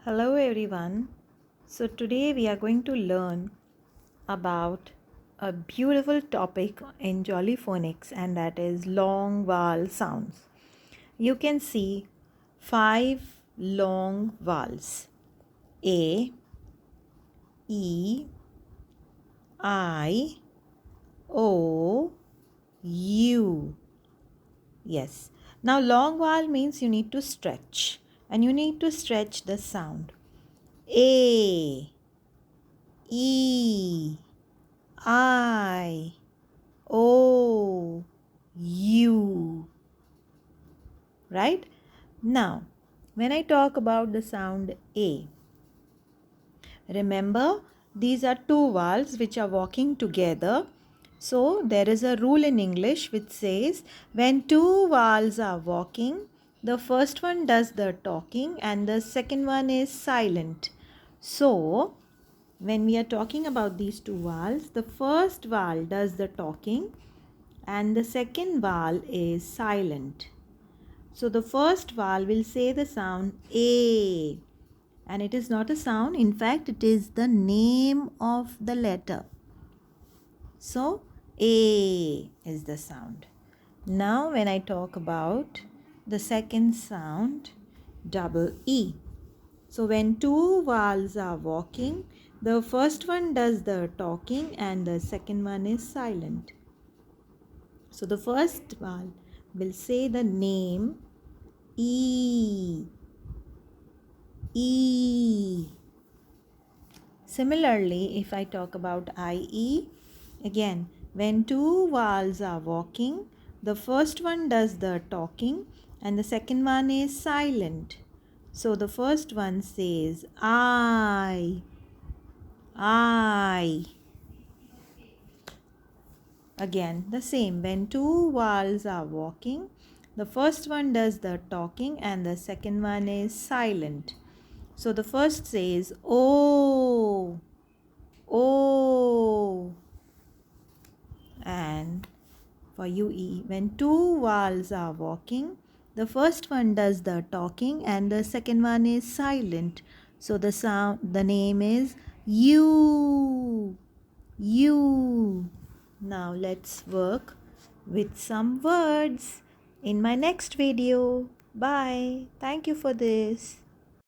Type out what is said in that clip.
Hello everyone. So today we are going to learn about a beautiful topic in Jolly Phonics, and that is long vowel sounds. You can see 5 long vowels: A, E, I, O, U. Yes. Now long vowel means you need to stretch, and you need to stretch the sound. A, E, I, O, U. Right? Now, when I talk about the sound A, remember these are two vowels which are walking together. So, there is a rule in English which says when two vowels are walking, the first one does the talking and the second one is silent. So, when we are talking about these two vowels, the first vowel does the talking and the second vowel is silent. So the first vowel will say the sound A, and it is not a sound, in fact it is the name of the letter. So A is the sound. Now when I talk about the second sound, double E. So when two vowels are walking, the first one does the talking and the second one is silent. So the first vowel will say the name E. E. Similarly, if I talk about IE, again, when two vowels are walking, the first one does the talking and the second one is silent. So the first one says I. Again, the same. When two vowels are walking, the first one does the talking and the second one is silent. So the first says O, O. And for UE, when two vowels are walking, the first one does the talking and the second one is silent. So the name is U. U. Now let's work with some words in my next video. Bye. Thank you for this.